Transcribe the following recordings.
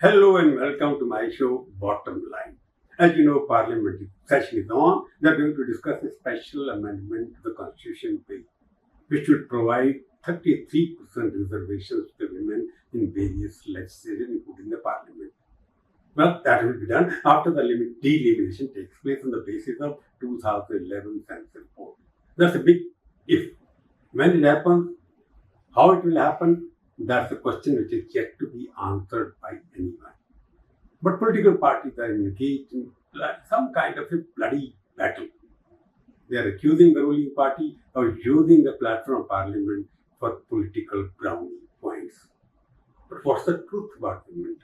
Hello and welcome to my show, Bottomline. As you know, Parliamentary session is on. We are going to discuss a special amendment to the Constitution Bill, which would provide 33% reservations to women in various legislation, including the Parliament. Well, that will be done after the delimitation takes place on the basis of 2011 census report. That's a big if. When it happens, how it will happen, that's a question which is yet to be answered by anyone. But political parties are engaged in some kind of a bloody battle. They are accusing the ruling party of using the platform of Parliament for political brownie points. But what's the truth about women?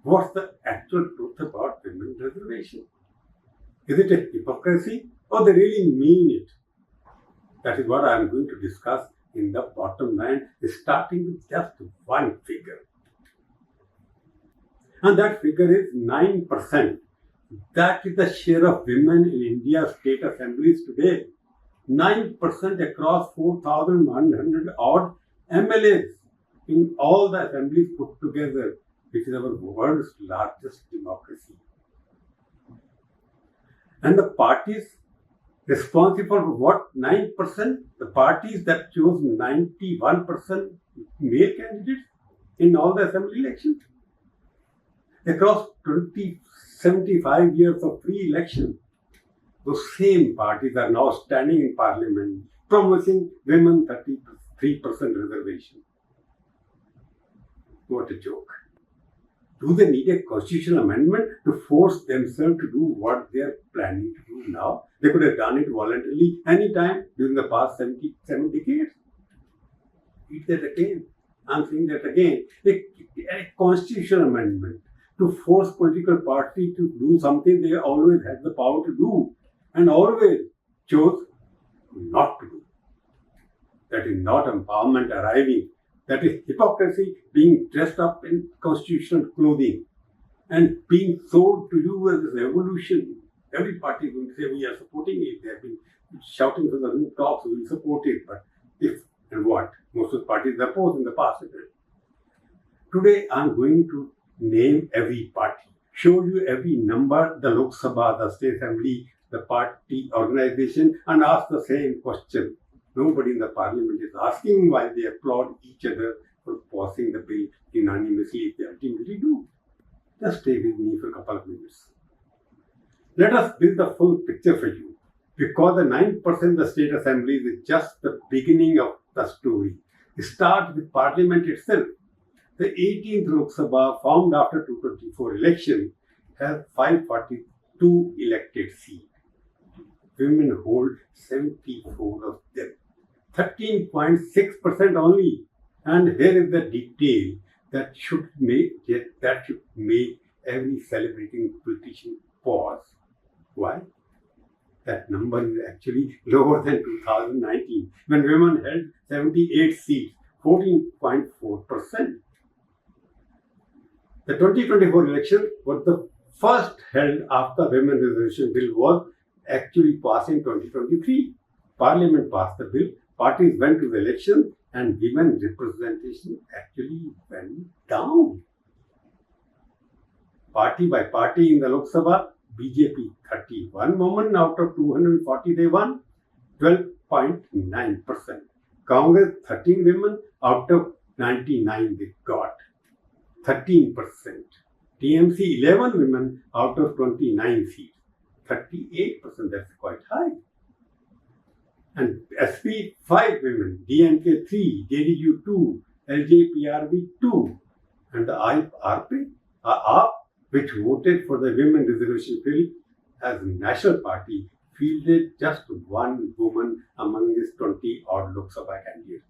What's the actual truth about women's reservation? Is it a hypocrisy or they really mean it? That is what I am going to discuss in the bottom line, starting with just one figure. And that figure is 9%. That is the share of women in India's state assemblies today. 9% across 4,100 odd MLAs in all the assemblies put together, which is our world's largest democracy. And the parties responsible for what? 9%? The parties that chose 91% male candidates in all the assembly elections. Across 75 years of free election, those same parties are now standing in Parliament promising women 33% reservation. What a joke. Do they need a constitutional amendment to force themselves to do what they are planning to do now? They could have done it voluntarily anytime during the past 77 decades. Read that again. I'm saying that again. A constitutional amendment to force political party to do something they always had the power to do and always chose not to do. That is not empowerment arriving. That is hypocrisy being dressed up in constitutional clothing and being sold to you as a revolution. Every party is going to say we are supporting it. They have been shouting from the rooftops, we will support it. But if and what? Most of the parties opposed in the past. Today I am going to name every party, show you every number, the Lok Sabha, the State Assembly, the party organization, and ask the same question. Nobody in the Parliament is asking why they applaud each other for passing the bill unanimously if they ultimately do. Just stay with me for a couple of minutes. Let us build the full picture for you, because the 9% of the state assemblies is just the beginning of the story. Start with Parliament itself. The 18th Lok Sabha, formed after 2024 election, has 542 elected seats. Women hold 74 of them. 13.6% only. And here is the detail that should make every celebrating politician pause. Why? That number is actually lower than 2019, when women held 78 seats, 14.4%. The 2024 election was the first held after Women's Reservation Bill was actually passed in 2023. Parliament passed the bill, parties went to the election, and women representation actually went down. Party by party in the Lok Sabha, BJP 31 women out of 240 they won, 12.9%. Congress 13 women out of 99 they got, 13%. TMC 11 women out of 29 seats, 38%, that's quite high. And SP 5 women, DMK 3, JDU 2, LJPRB 2, and the AAP, which voted for the Women Reservation Bill as a national party, fielded just one woman among these 20 odd Lok Sabha candidates.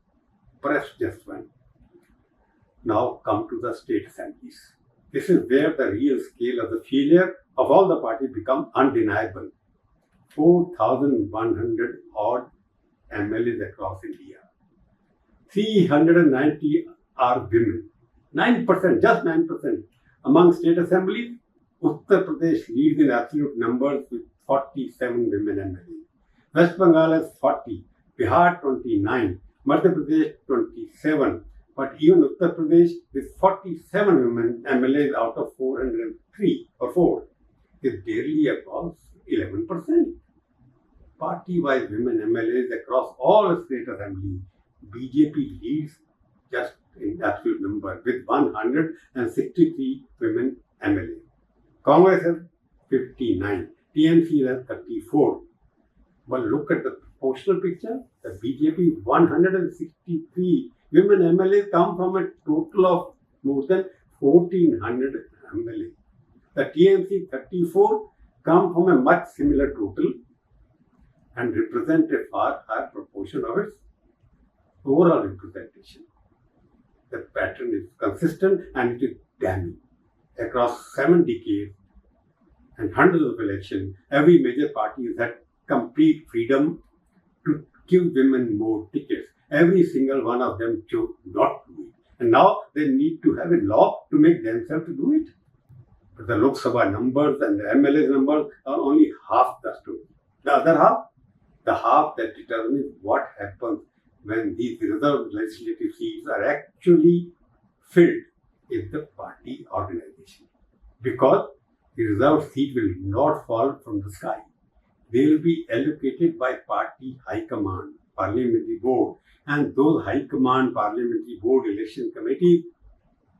Perhaps just one. Now come to the state assemblies. This is where the real scale of the failure of all the parties become undeniable. 4,100 odd MLAs across India. 390 are women. 9%, just 9%. Among state assemblies, Uttar Pradesh leads in absolute numbers with 47 women MLAs. West Bengal has 40, Bihar 29, Madhya Pradesh 27, But even Uttar Pradesh, with 47 women MLAs out of 403 or 4, is barely above 11%. Party-wise women MLAs across all state assemblies, BJP leads just in absolute number with 163 women MLAs. Congress has 59, TMC has 34. But look at the proportional picture. The BJP 163 women MLAs come from a total of more than 1400 MLAs. The TMC 34 come from a much similar total and represent a far higher proportion of its overall representation. The pattern is consistent and it is damning. Across 7 decades and hundreds of elections, every major party has had complete freedom to give women more tickets. Every single one of them chose not to do it. And now they need to have a law to make themselves to do it. But the Lok Sabha numbers and the MLA numbers are only half the story. The other half, the half that determines what happens when these reserved legislative seats are actually filled in the party organization. Because the reserved seat will not fall from the sky. They will be allocated by party high command, parliamentary board, and those high command parliamentary board election committees,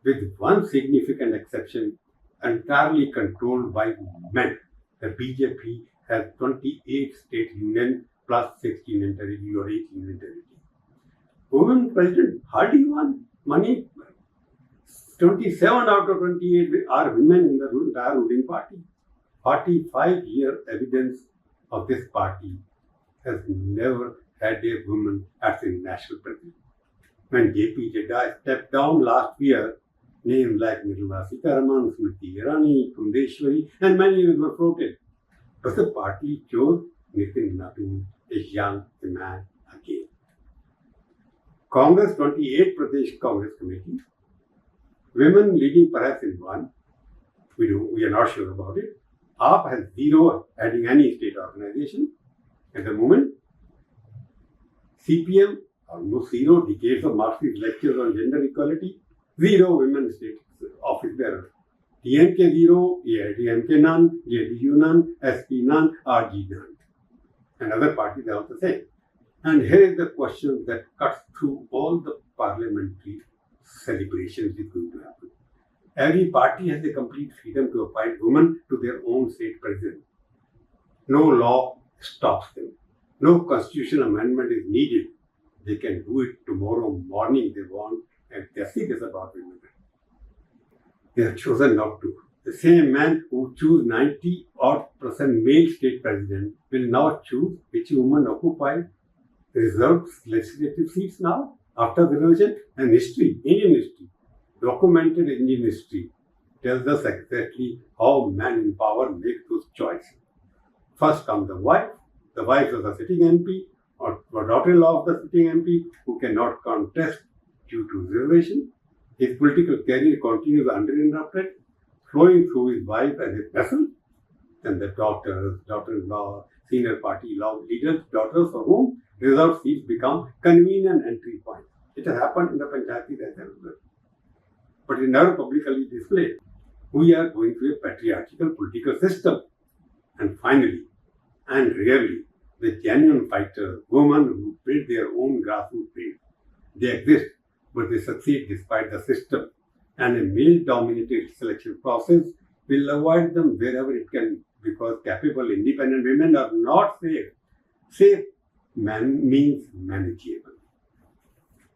with one significant exception, entirely controlled by men. The BJP has 28 state unions plus 6 union territory or 8 union territory. Women president hardly won money. 27 out of 28 are women in the entire ruling party. 45-year evidence of this party has never had a woman as a national president. When J.P. Chadha stepped down last year, names like Nirmala Sitharaman, Smriti Irani, Kundeshwari, and many others were floated. But the party chose Nitin Nabin, a young man again. Congress 28 Pradesh Congress Committee. Women leading perhaps in one. We are not sure about it. AAP has 0 heading any state organization at the moment. CPM, almost 0, decades of Marxist lectures on gender equality, 0 women state office bearers. TMK 0, AIDMK none, JDU none, SP none, RG none. And other parties are the same. And here is the question that cuts through all the parliamentary celebrations is going to happen. Every party has the complete freedom to appoint women to their own state president. No law stops them. No constitutional amendment is needed. They can do it tomorrow morning if they want, and they are serious about women. They have chosen not to. The same man who chose 90% male state president will now choose which woman occupied reserved legislative seats now after the reservation. And history, Indian history, documented Indian history, tells us exactly how men in power make those choices. First comes the wife of the sitting MP or daughter-in-law of the sitting MP who cannot contest due to reservation. His political career continues uninterrupted, flowing through his wife as a vessel. Then the daughter-in-law, senior party leaders, daughters for whom reserved seats become convenient entry points. It has happened in the Panchayati as well. But it never publicly displayed. We are going through a patriarchal political system. And finally, and rarely, the genuine fighters, women who build their own grassroots field. They exist, but they succeed despite the system. And a male-dominated selection process will avoid them wherever it can, because capable, independent women are not safe. Safe means manageable.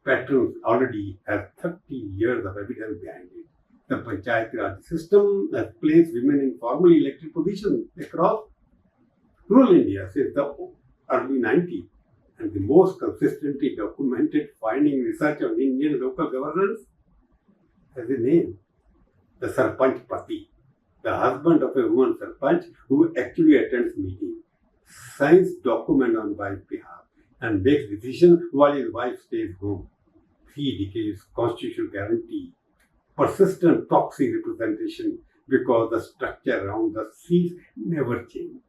Patterns already have 30 years of evidence behind it. The Panchayati Raj system has placed women in formally elected positions across rural India since the early 90s. And the most consistently documented finding research on Indian local governance has a name, the Sarpanch Pati, the husband of a woman Sarpanch who actually attends meetings, signs document on wife's behalf, and makes decisions while his wife stays home. 3 decades constitutional guarantee, persistent proxy representation because the structure around the seats never changed.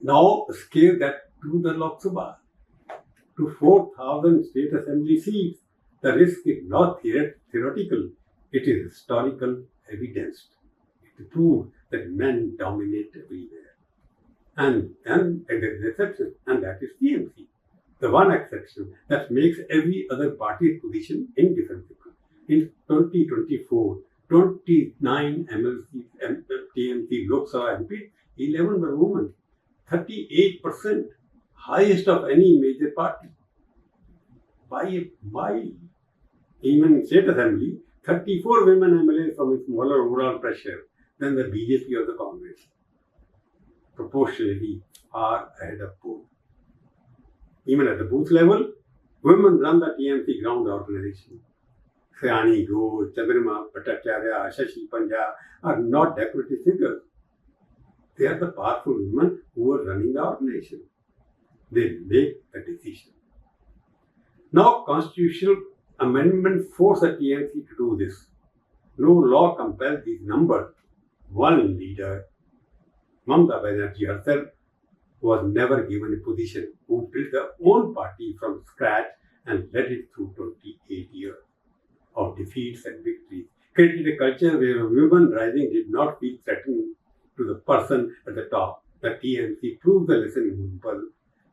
Now scale that to the Lok Sabha, to 4,000 state assembly seats The risk is not theoretical, it is historical evidence. It proves that men dominate everywhere. And there is an exception, and that is TMC. The one exception that makes every other party's position indefensible. In 2024, 29 MLCs, TMC, Lok Sabha MP, 11 were women. 38%, highest of any major party. By a mile. Even in State Assembly, 34 women MLAs from a smaller overall pressure than the BJP or the Congress. Proportionally are ahead of both. Even at the booth level, women run the TMC ground organization. Sayani Ghosh, Chandrima Bhattacharya, Shashi Panja are not decorative figures. They are the powerful women who are running the organization. They make the decision. Now, constitutional amendment forces the TMC to do this. No law compels these numbers. One leader, Mamata Banerjee herself, was never given a position, who built her own party from scratch and led it through 28 years of defeats and victories, created a culture where women rising did not feel threatened to the person at the top. The TMC proved the lesson in Mumbai,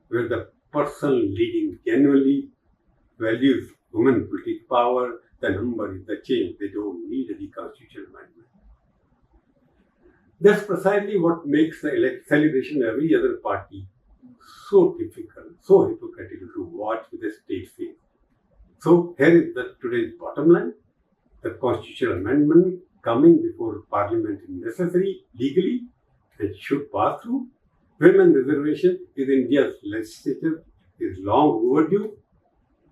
where the person leading genuinely values women political power. The number is the change. They don't need any constitutional amendment. That's precisely what makes the celebration of every other party so difficult, so hypocritical to watch with a straight face. So here is today's bottom line. The constitutional amendment coming before Parliament is necessary legally and should pass through. Women reservation is India's legislature is long overdue.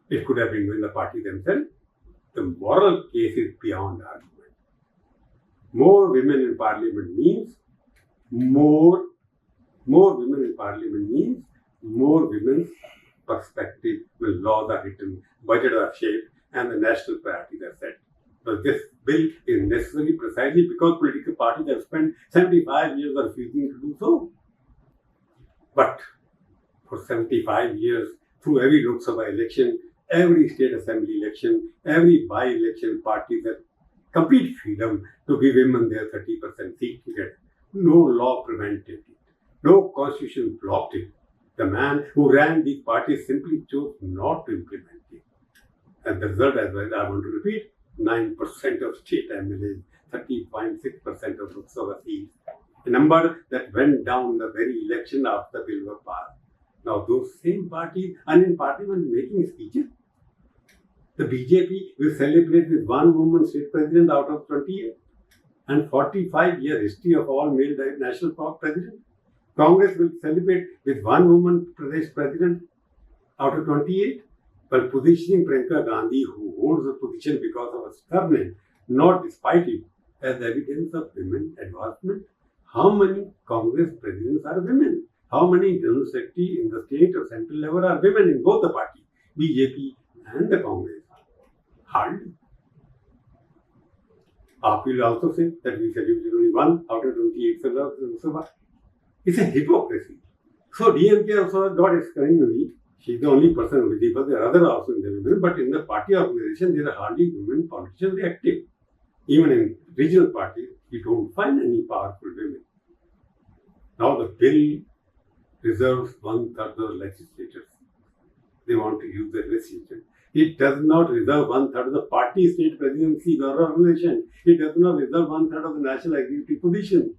It could have been given the party themselves. The moral case is beyond argument. More women in Parliament means more women in Parliament means more women's perspective when laws are written, budgets are shaped, and the national priorities are set. But this bill is necessary precisely because political parties have spent 75 years refusing to do so. But for 75 years, through every Lok Sabha election, every state assembly election, every by-election, parties have complete freedom to give women their 30% seat to get. No law prevented it. No constitution blocked it. The man who ran these parties simply chose not to implement it. And the result, as well, I want to repeat, 9% of state MLAs, 30.6% of Lok Sabha seats, a number that went down the very election after the bill was passed. Now, those same parties are in Parliament making speeches. The BJP will celebrate with one woman state president out of 28 and 45-year history of all male national president. Congress will celebrate with one woman Pradesh president out of 28, while positioning Priyanka Gandhi, who holds the position because of her stubbornness, not despite it, as evidence of women advancement. How many Congress presidents are women? How many general secretaries in the state or central level are women in both the parties, BJP and the Congress? Hardly. AAP will also say that we celebrated only one out of 28 Lok Sabha. It's a hypocrisy. So DMK also got its community. She's the only person visible. There are others also in the women, but in the party organization, there are hardly women politicians active. Even in regional parties, you don't find any powerful women. Now the bill reserves 1/3 of the legislators. They want to use the legislature. It does not reserve 1/3 of the party state presidency or organization. It does not reserve 1/3 of the national executive position.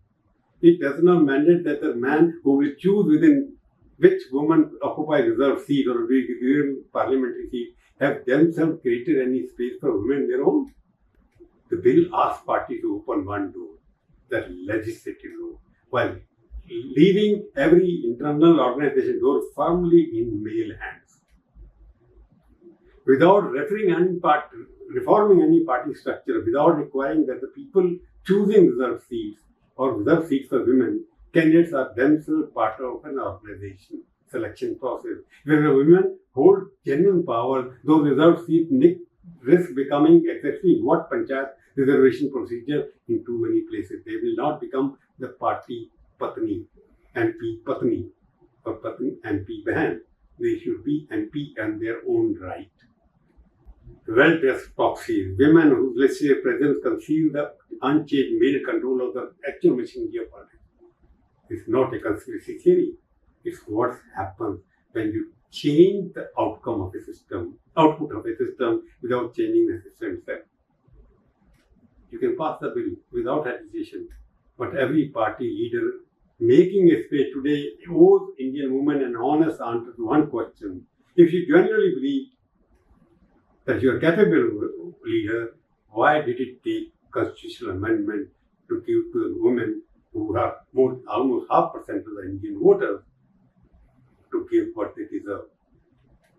It does not mandate that the man who will choose within which woman occupy reserved seat or will be given parliamentary seat have themselves created any space for women in their own. The bill asks parties to open one door, the legislative door, while leaving every internal organization door firmly in male hands. Without reforming any party structure, without requiring that the people choosing reserved seats or reserved seats for women, candidates are themselves part of an organization selection process. When the women hold genuine power, those reserved seats risk becoming exactly what Panchayat reservation procedure in too many places. They will not become the party Patni, MP Patni, or Patni MP Bahan. They should be MP and their own right. well-dressed proxies, women whose legislative presence conceal the unchanged male control of the actual machinery of politics. It's not a conspiracy theory. It's what happens when you change the outcome of a system, output of a system, without changing the system itself. You can pass the bill without hesitation, but every party leader making a speech today owes Indian women an honest answer to one question. If you genuinely believe that you are capable leader, why did it take constitutional amendment to give to the women who are almost 0.5% of the Indian voters to give what they deserve?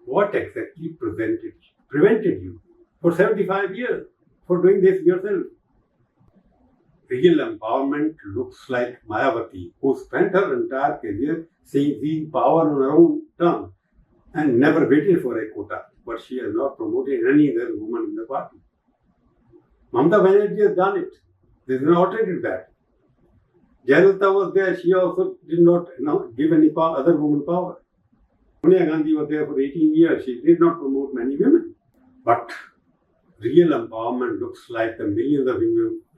What exactly prevented you for 75 years for doing this yourself? Real empowerment looks like Mayawati, who spent her entire career seizing power on her own terms and never waited for a quota, but she has not promoted any other woman in the party. Mamata Banerjee has done it. There is no alternative to that. Jayalalitha was there, she also did not give any other woman power. Sonia Gandhi was there for 18 years, she did not promote many women. But real empowerment looks like the millions of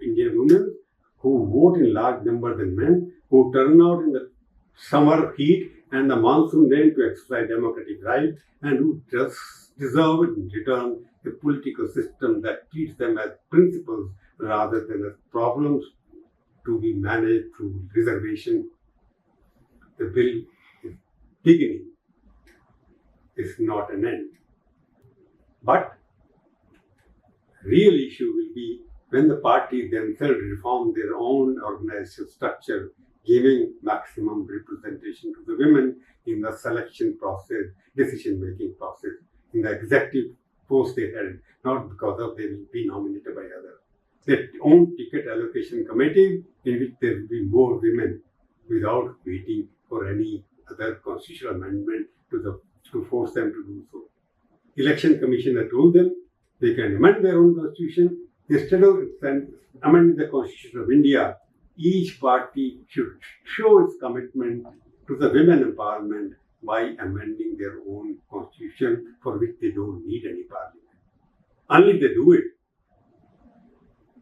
Indian women who vote in large numbers than men, who turn out in the summer heat and the monsoon rain to exercise democratic rights, and who just deserve in return a political system that treats them as principles rather than as problems to be managed through reservation. The bill is beginning. It's not an end. But real issue will be when the parties themselves reform their own organizational structure, giving maximum representation to the women in the selection process, decision-making process, in the executive post they held, not because of they will be nominated by others. Their own ticket allocation committee in which there will be more women without waiting for any other constitutional amendment to force them to do so. Election Commission has told them they can amend their own constitution. Instead of amending the Constitution of India, each party should show its commitment to the women empowerment by amending their own constitution, for which they don't need any parliament. Only if they do it,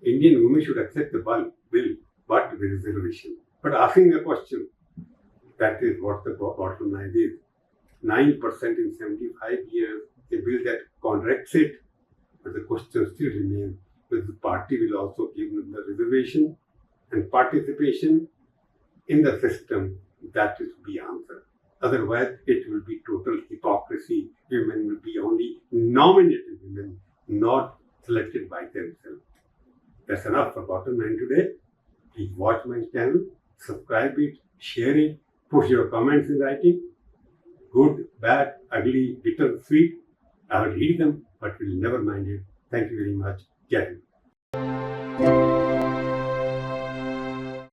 Indian women should accept the bill, but with reservation. But asking a question, that is what the bottom line is. 9% in 75 years, a bill that contradicts it, but the question still remains whether the party will also give them the reservation and participation in the system. That is to be answered. Otherwise, it will be total hypocrisy. Women will be only nominated women, not selected by themselves. That's enough for Bottomline today. Please watch my channel, subscribe it, share it, put your comments in writing. Good, bad, ugly, bitter, sweet. I will read them, but will never mind it. Thank you very much. Jai Hind.